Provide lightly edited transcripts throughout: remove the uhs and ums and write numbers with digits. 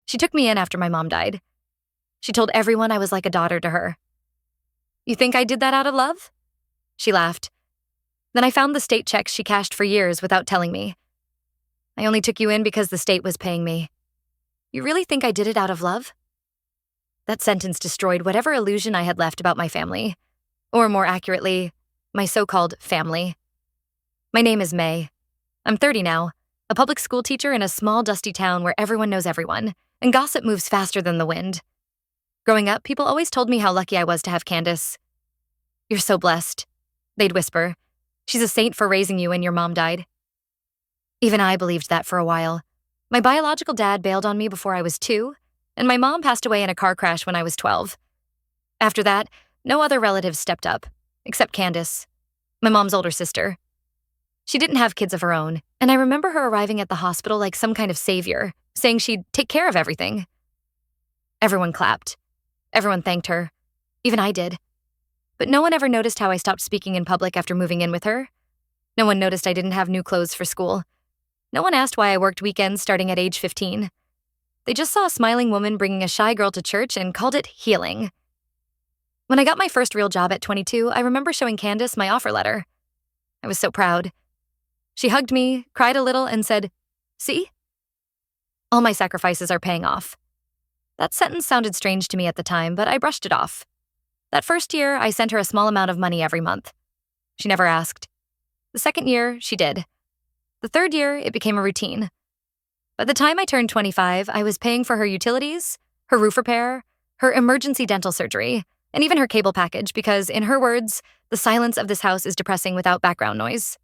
She took me in after my mom died. She told everyone I was like a daughter to her. You think I did that out of love? She laughed. Then I found the state checks she cashed for years without telling me. I only took you in because the state was paying me. You really think I did it out of love? That sentence destroyed whatever illusion I had left about my family. Or more accurately, my so-called family. My name is May. I'm 30 now, a public school teacher in a small, dusty town where everyone knows everyone, and gossip moves faster than the wind. Growing up, people always told me how lucky I was to have Candace. You're so blessed, they'd whisper. She's a saint for raising you and your mom died. Even I believed that for a while. My biological dad bailed on me before I was 2, and my mom passed away in a car crash when I was 12. After that, no other relatives stepped up, except Candace, my mom's older sister. She didn't have kids of her own, and I remember her arriving at the hospital like some kind of savior, saying she'd take care of everything. Everyone clapped. Everyone thanked her. Even I did. But no one ever noticed how I stopped speaking in public after moving in with her. No one noticed I didn't have new clothes for school. No one asked why I worked weekends starting at age 15. They just saw a smiling woman bringing a shy girl to church and called it healing. When I got my first real job at 22, I remember showing Candace my offer letter. I was so proud. She hugged me, cried a little, and said, "See? All my sacrifices are paying off." That sentence sounded strange to me at the time, but I brushed it off. That first year, I sent her a small amount of money every month. She never asked. The second year, she did. The third year, it became a routine. By the time I turned 25, I was paying for her utilities, her roof repair, her emergency dental surgery, and even her cable package because, in her words, the silence of this house is depressing without background noise.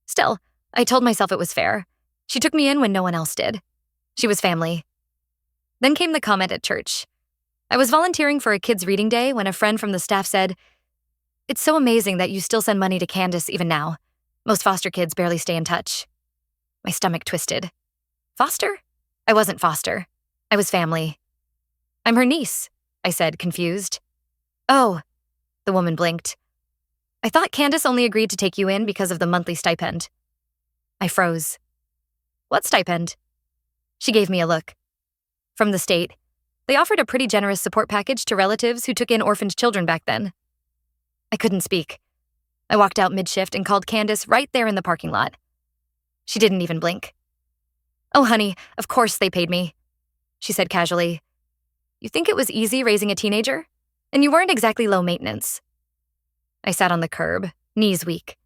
Still, I told myself it was fair. She took me in when no one else did. She was family. Then came the comment at church. I was volunteering for a kids' reading day when a friend from the staff said, "It's so amazing that you still send money to Candace even now. Most foster kids barely stay in touch." My stomach twisted. Foster? I wasn't foster. I was family. "I'm her niece," I said, confused. "Oh," the woman blinked. "I thought Candace only agreed to take you in because of the monthly stipend." I froze. "What stipend?" She gave me a look. From the state. They offered a pretty generous support package to relatives who took in orphaned children back then. I couldn't speak. I walked out mid-shift and called Candace right there in the parking lot. She didn't even blink. "Oh, honey, of course they paid me," she said casually. "You think it was easy raising a teenager? And you weren't exactly low maintenance." I sat on the curb, knees weak.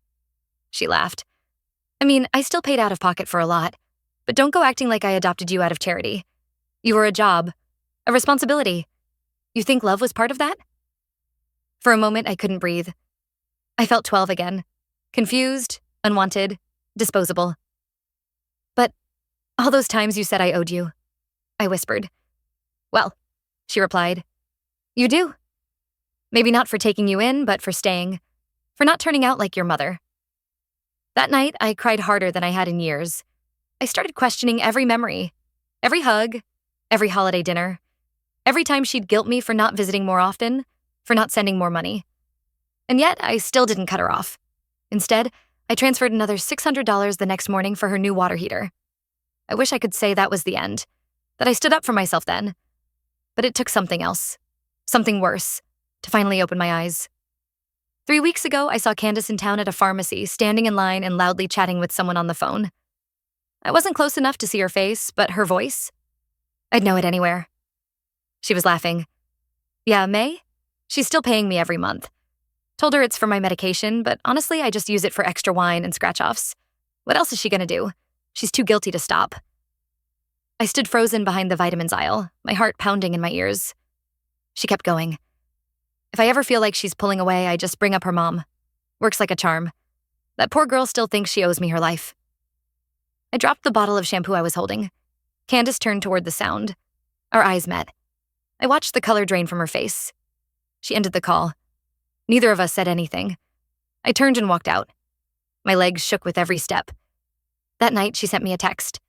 She laughed. "I mean, I still paid out of pocket for a lot, but don't go acting like I adopted you out of charity. You were a job, a responsibility. You think love was part of that?" For a moment, I couldn't breathe. I felt 12 again, confused, unwanted, disposable. "But all those times you said I owed you," I whispered. "Well," she replied, "you do. Maybe not for taking you in, but for staying, for not turning out like your mother." That night, I cried harder than I had in years. I started questioning every memory, every hug, every holiday dinner, every time she'd guilt me for not visiting more often, for not sending more money. And yet, I still didn't cut her off. Instead, I transferred another $600 the next morning for her new water heater. I wish I could say that was the end, that I stood up for myself then. But it took something else, something worse, to finally open my eyes. 3 weeks ago, I saw Candace in town at a pharmacy, standing in line and loudly chatting with someone on the phone. I wasn't close enough to see her face, but her voice? I'd know it anywhere. She was laughing. "Yeah, May? She's still paying me every month. Told her it's for my medication, but honestly, I just use it for extra wine and scratch-offs. What else is she gonna do? She's too guilty to stop." I stood frozen behind the vitamins aisle, my heart pounding in my ears. She kept going. "If I ever feel like she's pulling away, I just bring up her mom. Works like a charm. That poor girl still thinks she owes me her life." I dropped the bottle of shampoo I was holding. Candace turned toward the sound. Our eyes met. I watched the color drain from her face. She ended the call. Neither of us said anything. I turned and walked out. My legs shook with every step. That night, she sent me a text.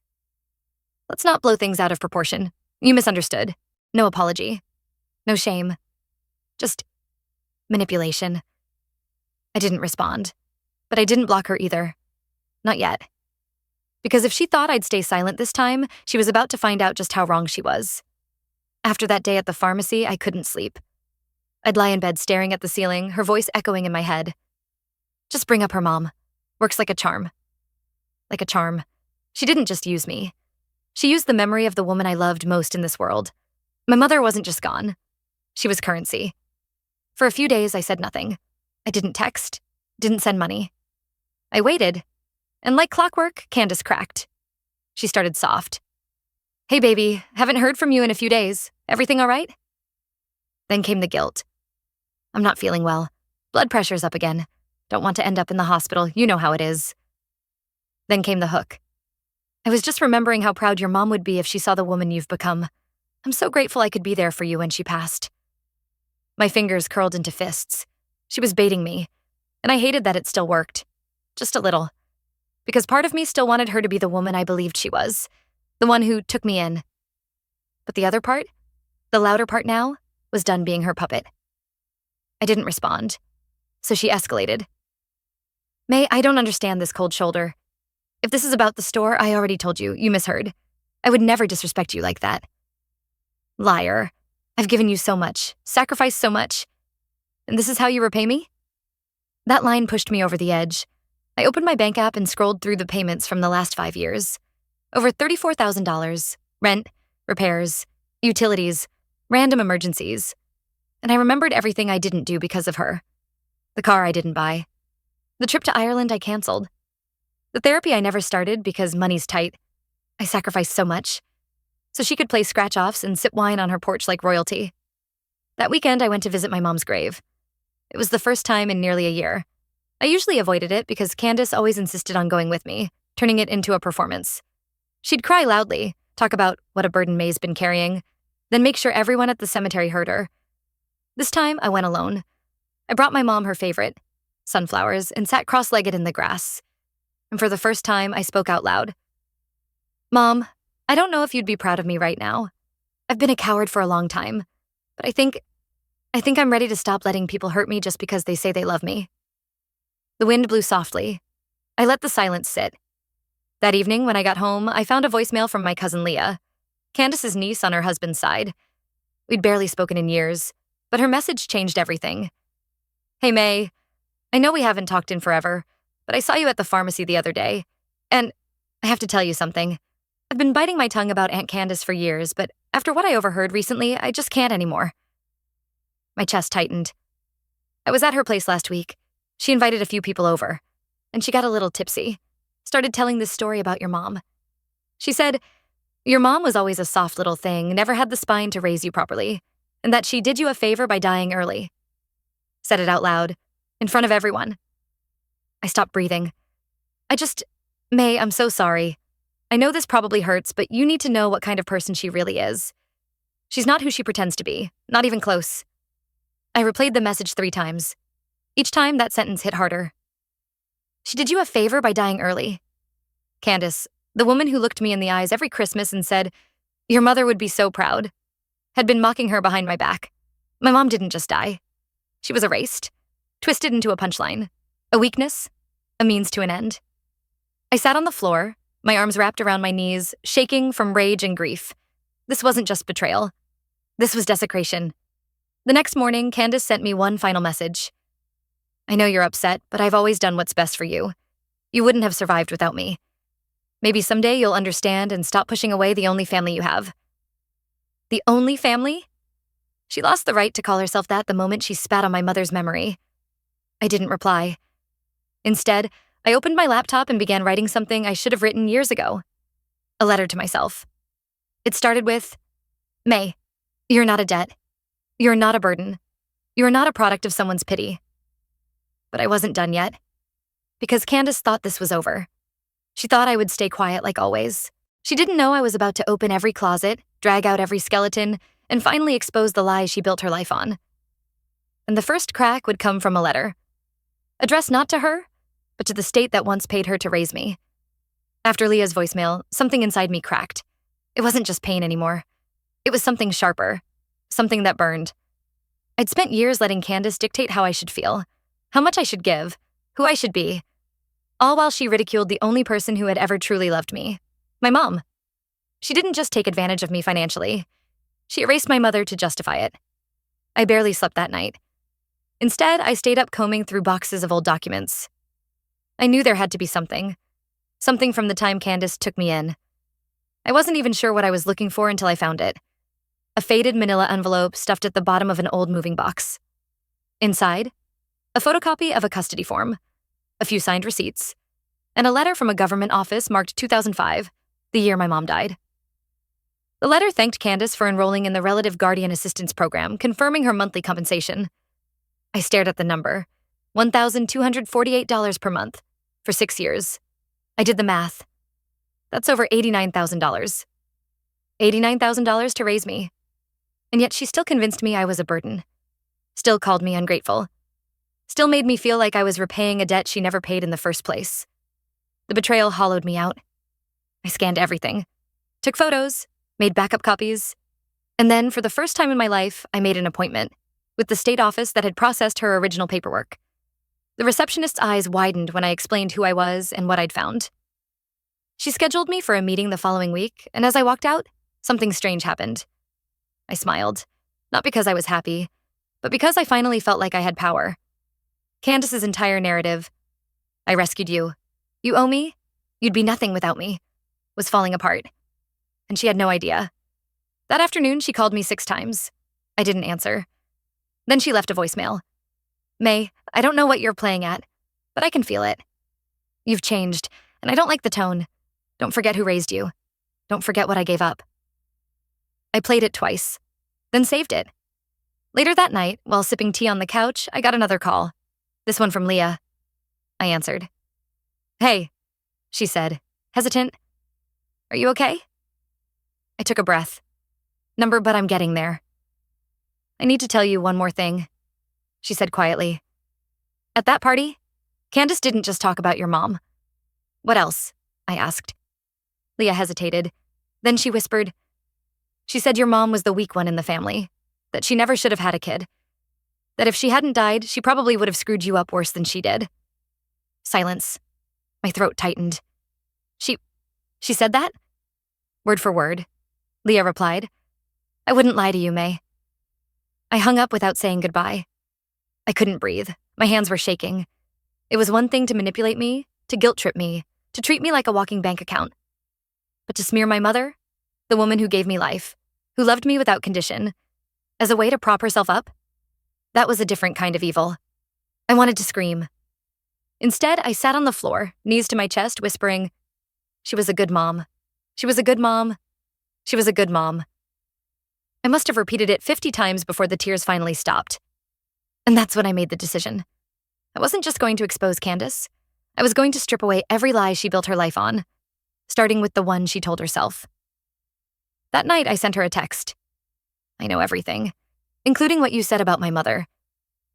"Let's not blow things out of proportion. You misunderstood. No apology. No shame. Just manipulation." I didn't respond, but I didn't block her either. Not yet. Because if she thought I'd stay silent this time, she was about to find out just how wrong she was. After that day at the pharmacy, I couldn't sleep. I'd lie in bed staring at the ceiling, her voice echoing in my head. Just bring up her mom. Works like a charm. Like a charm. She didn't just use me. She used the memory of the woman I loved most in this world. My mother wasn't just gone. She was currency. For a few days, I said nothing. I didn't text, didn't send money. I waited, and like clockwork, Candace cracked. She started soft. Hey, baby, haven't heard from you in a few days. Everything all right? Then came the guilt. I'm not feeling well. Blood pressure's up again. Don't want to end up in the hospital. You know how it is. Then came the hook. I was just remembering how proud your mom would be if she saw the woman you've become. I'm so grateful I could be there for you when she passed. My fingers curled into fists. She was baiting me, and I hated that it still worked. Just a little. Because part of me still wanted her to be the woman I believed she was, the one who took me in. But the other part, the louder part now, was done being her puppet. I didn't respond, so she escalated. May, I don't understand this cold shoulder. If this is about the store, I already told you. You misheard. I would never disrespect you like that. Liar. I've given you so much, sacrificed so much. And this is how you repay me? That line pushed me over the edge. I opened my bank app and scrolled through the payments from the last 5 years. Over $34,000. Rent, repairs, utilities, random emergencies. And I remembered everything I didn't do because of her. The car I didn't buy. The trip to Ireland I canceled. The therapy I never started because money's tight. I sacrificed so much. So she could play scratch-offs and sip wine on her porch like royalty. That weekend, I went to visit my mom's grave. It was the first time in nearly a year. I usually avoided it because Candace always insisted on going with me, turning it into a performance. She'd cry loudly, talk about what a burden May's been carrying, then make sure everyone at the cemetery heard her. This time, I went alone. I brought my mom her favorite, sunflowers, and sat cross-legged in the grass. And for the first time, I spoke out loud. Mom, I don't know if you'd be proud of me right now. I've been a coward for a long time, but I think I'm ready to stop letting people hurt me just because they say they love me. The wind blew softly. I let the silence sit. That evening, when I got home, I found a voicemail from my cousin Leah, Candace's niece on her husband's side. We'd barely spoken in years, but her message changed everything. Hey, May. I know we haven't talked in forever, but I saw you at the pharmacy the other day, and I have to tell you something. I've been biting my tongue about Aunt Candace for years, but after what I overheard recently, I just can't anymore. My chest tightened. I was at her place last week. She invited a few people over, and she got a little tipsy. Started telling this story about your mom. She said, your mom was always a soft little thing, never had the spine to raise you properly, and that she did you a favor by dying early. Said it out loud, in front of everyone. I stopped breathing. May, I'm so sorry. I know this probably hurts, but you need to know what kind of person she really is. She's not who she pretends to be, not even close. I replayed the message 3 times. Each time, that sentence hit harder. She did you a favor by dying early. Candace, the woman who looked me in the eyes every Christmas and said, your mother would be so proud, had been mocking her behind my back. My mom didn't just die. She was erased, twisted into a punchline, a weakness, a means to an end. I sat on the floor, my arms wrapped around my knees, shaking from rage and grief. This wasn't just betrayal. This was desecration. The next morning, Candace sent me one final message. I know you're upset, but I've always done what's best for you. You wouldn't have survived without me. Maybe someday you'll understand and stop pushing away the only family you have. The only family? She lost the right to call herself that the moment she spat on my mother's memory. I didn't reply. Instead, I opened my laptop and began writing something I should have written years ago. A letter to myself. It started with, May, you're not a debt. You're not a burden. You're not a product of someone's pity. But I wasn't done yet. Because Candace thought this was over. She thought I would stay quiet like always. She didn't know I was about to open every closet, drag out every skeleton, and finally expose the lies she built her life on. And the first crack would come from a letter. Addressed not to her, but to the state that once paid her to raise me. After Leah's voicemail, something inside me cracked. It wasn't just pain anymore. It was something sharper. Something that burned. I'd spent years letting Candace dictate how I should feel, how much I should give, who I should be. all while she ridiculed the only person who had ever truly loved me, my mom. She didn't just take advantage of me financially. She erased my mother to justify it. I barely slept that night. Instead, I stayed up combing through boxes of old documents. I knew there had to be something from the time Candace took me in. I wasn't even sure what I was looking for until I found it. A faded manila envelope stuffed at the bottom of an old moving box. Inside, a photocopy of a custody form, a few signed receipts, and a letter from a government office marked 2005, the year my mom died. The letter thanked Candace for enrolling in the Relative Guardian Assistance Program, confirming her monthly compensation. I stared at the number, $1,248 per month, for 6 years. I did the math. That's over $89,000. $89,000 to raise me. And yet she still convinced me I was a burden. Still called me ungrateful. Still made me feel like I was repaying a debt she never paid in the first place. The betrayal hollowed me out. I scanned everything, took photos, made backup copies, and then, for the first time in my life, I made an appointment with the state office that had processed her original paperwork. The receptionist's eyes widened when I explained who I was and what I'd found. She scheduled me for a meeting the following week, and as I walked out, something strange happened. I smiled, not because I was happy, but because I finally felt like I had power. Candace's entire narrative, "I rescued you, you owe me, you'd be nothing without me," was falling apart. And she had no idea. That afternoon, she called me 6 times. I didn't answer. Then she left a voicemail. "May, I don't know what you're playing at, but I can feel it. You've changed, and I don't like the tone. Don't forget who raised you. Don't forget what I gave up." I played it twice, then saved it. Later that night, while sipping tea on the couch, I got another call. This one from Leah. I answered. "Hey," she said, hesitant. "Are you okay?" I took a breath. "Number, but I'm getting there." "I need to tell you one more thing," she said quietly. "At that party, Candace didn't just talk about your mom." "What else?" I asked. Leah hesitated. Then she whispered, "She said your mom was the weak one in the family, that she never should have had a kid. That if she hadn't died, she probably would have screwed you up worse than she did." Silence. My throat tightened. She said that?" "Word for word," Leah replied. "I wouldn't lie to you, May." I hung up without saying goodbye. I couldn't breathe. My hands were shaking. It was one thing to manipulate me, to guilt-trip me, to treat me like a walking bank account. But to smear my mother, the woman who gave me life, who loved me without condition, as a way to prop herself up, that was a different kind of evil. I wanted to scream. Instead, I sat on the floor, knees to my chest, whispering, "She was a good mom. She was a good mom. She was a good mom." I must have repeated it 50 times before the tears finally stopped. And that's when I made the decision. I wasn't just going to expose Candace. I was going to strip away every lie she built her life on, starting with the one she told herself. That night, I sent her a text. "I know everything, including what you said about my mother.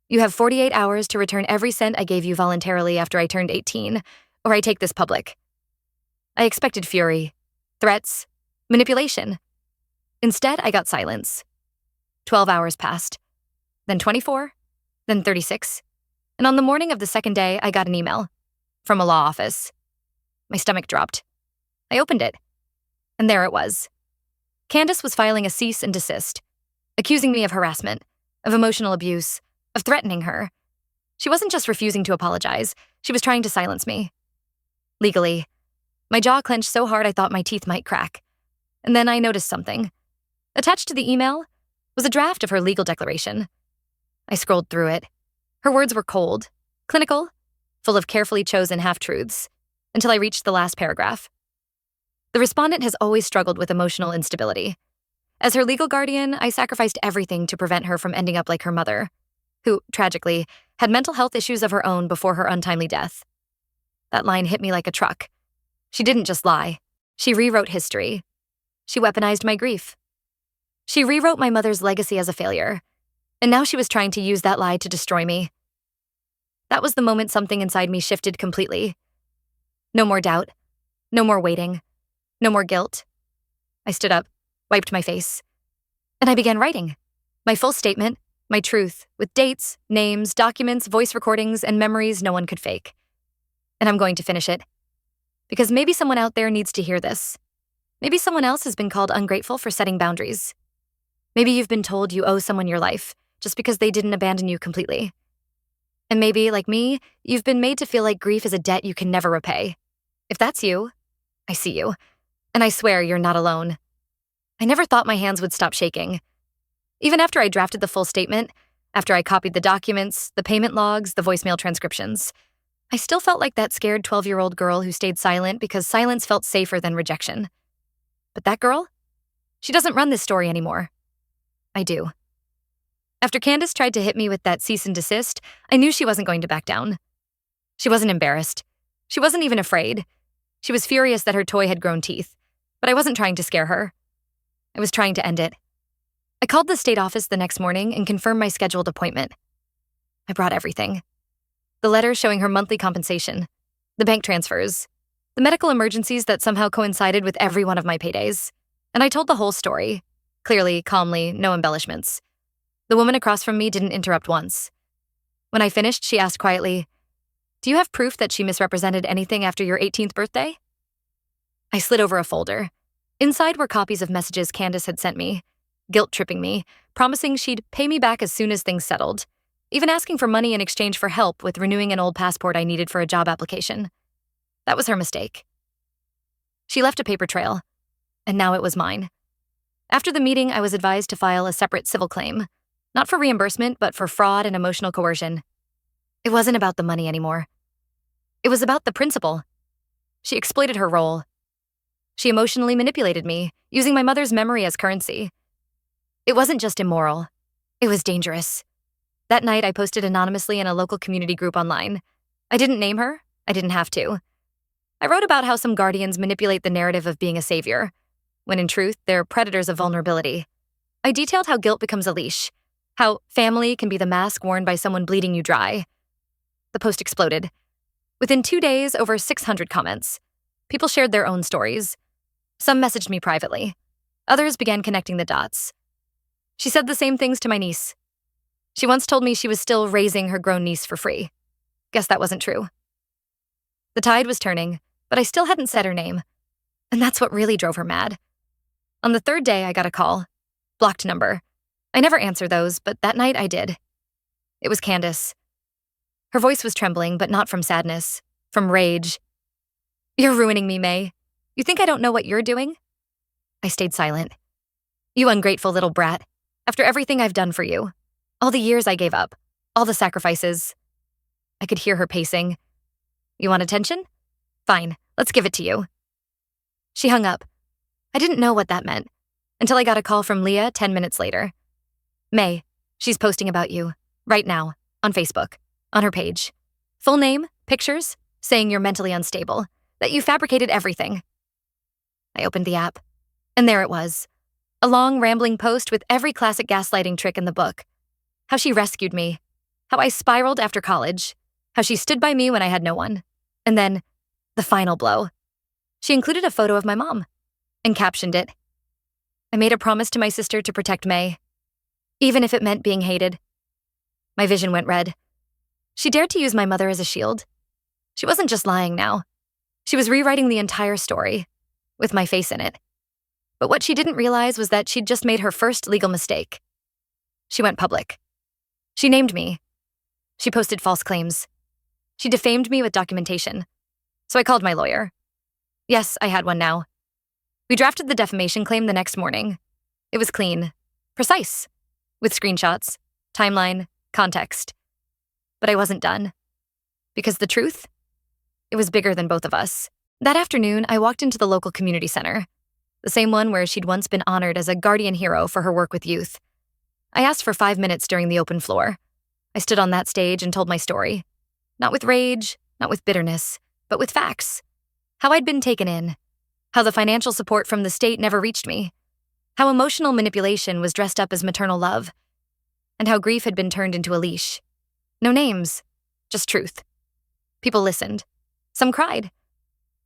You have 48 hours to return every cent I gave you voluntarily after I turned 18, or I take this public." I expected fury, threats, manipulation. Instead, I got silence. 12 hours passed, then 24, then 36, and on the morning of the second day, I got an email from a law office. My stomach dropped. I opened it, and there it was. Candace was filing a cease and desist, accusing me of harassment, of emotional abuse, of threatening her. She wasn't just refusing to apologize, she was trying to silence me. Legally. My jaw clenched so hard I thought my teeth might crack. And then I noticed something. Attached to the email was a draft of her legal declaration. I scrolled through it. Her words were cold, clinical, full of carefully chosen half-truths, until I reached the last paragraph. The respondent has always struggled with emotional instability. As her legal guardian, I sacrificed everything to prevent her from ending up like her mother, who, tragically, had mental health issues of her own before her untimely death. That line hit me like a truck. She didn't just lie. She rewrote history. She weaponized my grief. She rewrote my mother's legacy as a failure, and now she was trying to use that lie to destroy me. That was the moment something inside me shifted completely. No more doubt. No more waiting. No more guilt. I stood up, wiped my face, and I began writing. My full statement, my truth, with dates, names, documents, voice recordings, and memories no one could fake. And I'm going to finish it. Because maybe someone out there needs to hear this. Maybe someone else has been called ungrateful for setting boundaries. Maybe you've been told you owe someone your life just because they didn't abandon you completely. And maybe, like me, you've been made to feel like grief is a debt you can never repay. If that's you, I see you. And I swear you're not alone. I never thought my hands would stop shaking. Even after I drafted the full statement, after I copied the documents, the payment logs, the voicemail transcriptions, I still felt like that scared 12-year-old girl who stayed silent because silence felt safer than rejection. But that girl? She doesn't run this story anymore. I do. After Candace tried to hit me with that cease and desist, I knew she wasn't going to back down. She wasn't embarrassed. She wasn't even afraid. She was furious that her toy had grown teeth, but I wasn't trying to scare her. I was trying to end it. I called the state office the next morning and confirmed my scheduled appointment. I brought everything. The letter showing her monthly compensation, the bank transfers, the medical emergencies that somehow coincided with every one of my paydays. And I told the whole story, clearly, calmly, no embellishments. The woman across from me didn't interrupt once. When I finished, she asked quietly, "Do you have proof that she misrepresented anything after your 18th birthday?" I slid over a folder. Inside were copies of messages Candace had sent me, guilt-tripping me, promising she'd pay me back as soon as things settled, even asking for money in exchange for help with renewing an old passport I needed for a job application. That was her mistake. She left a paper trail, and now it was mine. After the meeting, I was advised to file a separate civil claim, not for reimbursement, but for fraud and emotional coercion. It wasn't about the money anymore. It was about the principle. She exploited her role. She emotionally manipulated me, using my mother's memory as currency. It wasn't just immoral. It was dangerous. That night, I posted anonymously in a local community group online. I didn't name her. I didn't have to. I wrote about how some guardians manipulate the narrative of being a savior, when in truth, they're predators of vulnerability. I detailed how guilt becomes a leash, how family can be the mask worn by someone bleeding you dry. The post exploded. Within 2 days, over 600 comments. People shared their own stories. Some messaged me privately. Others began connecting the dots. She said the same things to my niece. She once told me she was still raising her grown niece for free. Guess that wasn't true. The tide was turning, but I still hadn't said her name. And that's what really drove her mad. On the 3rd day, I got a call. Blocked number. I never answer those, but that night I did. It was Candace. Her voice was trembling, but not from sadness, from rage. "You're ruining me, May. You think I don't know what you're doing?" I stayed silent. "You ungrateful little brat. After everything I've done for you. All the years I gave up. All the sacrifices." I could hear her pacing. "You want attention? Fine, let's give it to you." She hung up. I didn't know what that meant, until I got a call from Leah 10 minutes later. "May, she's posting about you, right now, on Facebook, on her page. Full name, pictures, saying you're mentally unstable, that you fabricated everything." I opened the app, and there it was. A long, rambling post with every classic gaslighting trick in the book. How she rescued me. How I spiraled after college. How she stood by me when I had no one. And then, the final blow. She included a photo of my mom, and captioned it, "I made a promise to my sister to protect May, even if it meant being hated." My vision went red. She dared to use my mother as a shield. She wasn't just lying now. She was rewriting the entire story, with my face in it. But what she didn't realize was that she'd just made her first legal mistake. She went public. She named me. She posted false claims. She defamed me with documentation. So I called my lawyer. Yes, I had one now. We drafted the defamation claim the next morning. It was clean, precise, with screenshots, timeline, context. But I wasn't done. Because the truth? It was bigger than both of us. That afternoon, I walked into the local community center, the same one where she'd once been honored as a guardian hero for her work with youth. I asked for 5 minutes during the open floor. I stood on that stage and told my story. Not with rage, not with bitterness, but with facts. How I'd been taken in. How the financial support from the state never reached me. How emotional manipulation was dressed up as maternal love. And how grief had been turned into a leash. No names, just truth. People listened. Some cried.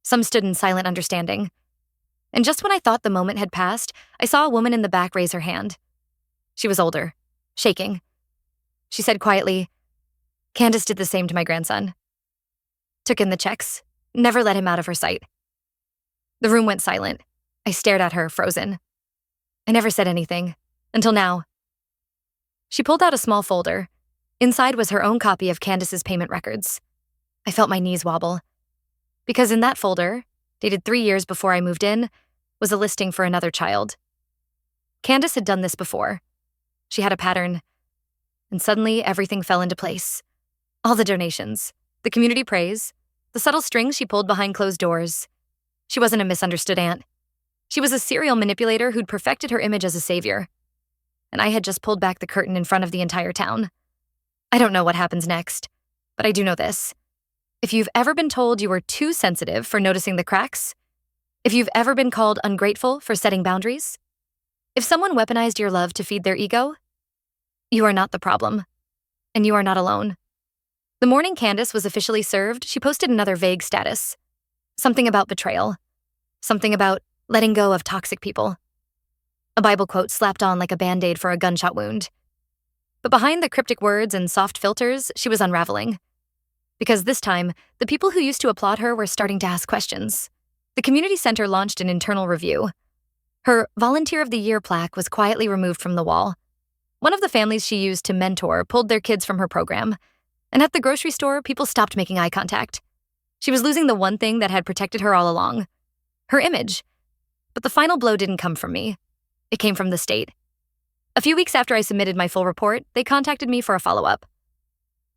Some stood in silent understanding. And just when I thought the moment had passed, I saw a woman in the back raise her hand. She was older, shaking. She said quietly, "Candace did the same to my grandson." took in the checks, never let him out of her sight. The room went silent. I stared at her, frozen. I never said anything, until now. She pulled out a small folder. Inside was her own copy of Candace's payment records. I felt my knees wobble. Because in that folder, dated 3 years before I moved in, was a listing for another child. Candace had done this before. She had a pattern. And suddenly, everything fell into place. All the donations, the community praise, the subtle strings she pulled behind closed doors. She wasn't a misunderstood aunt. She was a serial manipulator who'd perfected her image as a savior. And I had just pulled back the curtain in front of the entire town. I don't know what happens next, but I do know this. If you've ever been told you were too sensitive for noticing the cracks, if you've ever been called ungrateful for setting boundaries, if someone weaponized your love to feed their ego, you are not the problem, and you are not alone. The morning Candace was officially served, she posted another vague status. Something about betrayal. Something about letting go of toxic people. A Bible quote slapped on like a Band-Aid for a gunshot wound. But behind the cryptic words and soft filters, she was unraveling. Because this time, the people who used to applaud her were starting to ask questions. The community center launched an internal review. Her Volunteer of the Year plaque was quietly removed from the wall. One of the families she used to mentor pulled their kids from her program. And at the grocery store, people stopped making eye contact. She was losing the one thing that had protected her all along. Her image. But the final blow didn't come from me. It came from the state. A few weeks after I submitted my full report, they contacted me for a follow-up.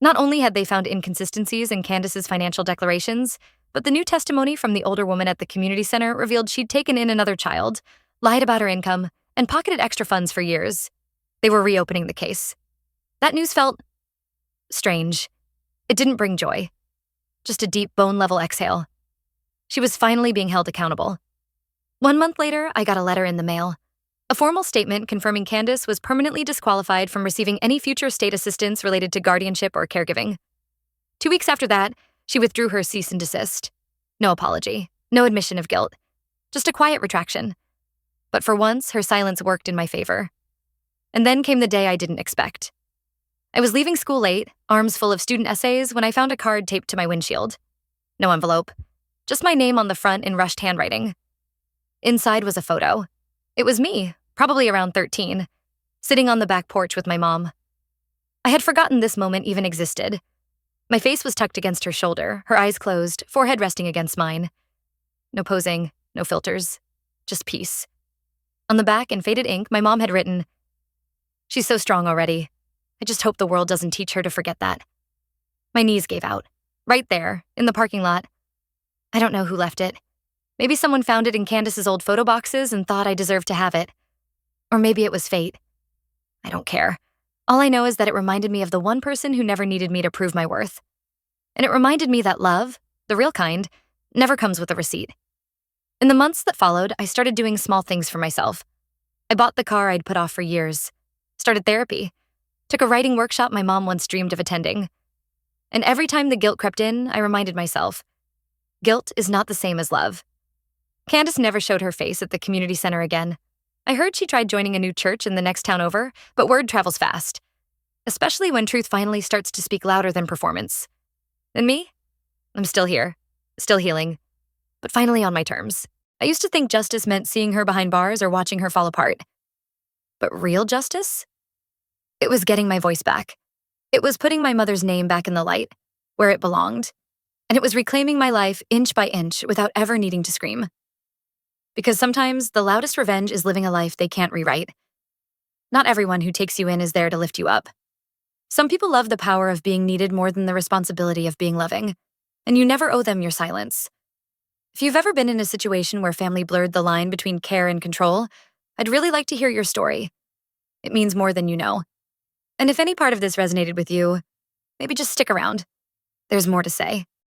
Not only had they found inconsistencies in Candace's financial declarations, but the new testimony from the older woman at the community center revealed she'd taken in another child, lied about her income, and pocketed extra funds for years. They were reopening the case. That news felt strange. It didn't bring joy. Just a deep bone-level exhale. She was finally being held accountable. 1 month later, I got a letter in the mail. A formal statement confirming Candace was permanently disqualified from receiving any future state assistance related to guardianship or caregiving. 2 weeks after that, she withdrew her cease and desist. No apology, no admission of guilt, just a quiet retraction. But for once, her silence worked in my favor. And then came the day I didn't expect. I was leaving school late, arms full of student essays, when I found a card taped to my windshield. No envelope, just my name on the front in rushed handwriting. Inside was a photo. It was me, probably around 13, sitting on the back porch with my mom. I had forgotten this moment even existed. My face was tucked against her shoulder, her eyes closed, forehead resting against mine. No posing, no filters, just peace. On the back, in faded ink, my mom had written, "She's so strong already. I just hope the world doesn't teach her to forget that." My knees gave out. Right there, in the parking lot. I don't know who left it. Maybe someone found it in Candace's old photo boxes and thought I deserved to have it. Or maybe it was fate. I don't care. All I know is that it reminded me of the one person who never needed me to prove my worth. And it reminded me that love, the real kind, never comes with a receipt. In the months that followed, I started doing small things for myself. I bought the car I'd put off for years. Started therapy. Took a writing workshop my mom once dreamed of attending. And every time the guilt crept in, I reminded myself, guilt is not the same as love. Candace never showed her face at the community center again. I heard she tried joining a new church in the next town over, but word travels fast, especially when truth finally starts to speak louder than performance. And me? I'm still here, still healing, but finally on my terms. I used to think justice meant seeing her behind bars or watching her fall apart. But real justice? It was getting my voice back. It was putting my mother's name back in the light, where it belonged. And it was reclaiming my life inch by inch without ever needing to scream. Because sometimes the loudest revenge is living a life they can't rewrite. Not everyone who takes you in is there to lift you up. Some people love the power of being needed more than the responsibility of being loving, and you never owe them your silence. If you've ever been in a situation where family blurred the line between care and control, I'd really like to hear your story. It means more than you know. And if any part of this resonated with you, maybe just stick around. There's more to say.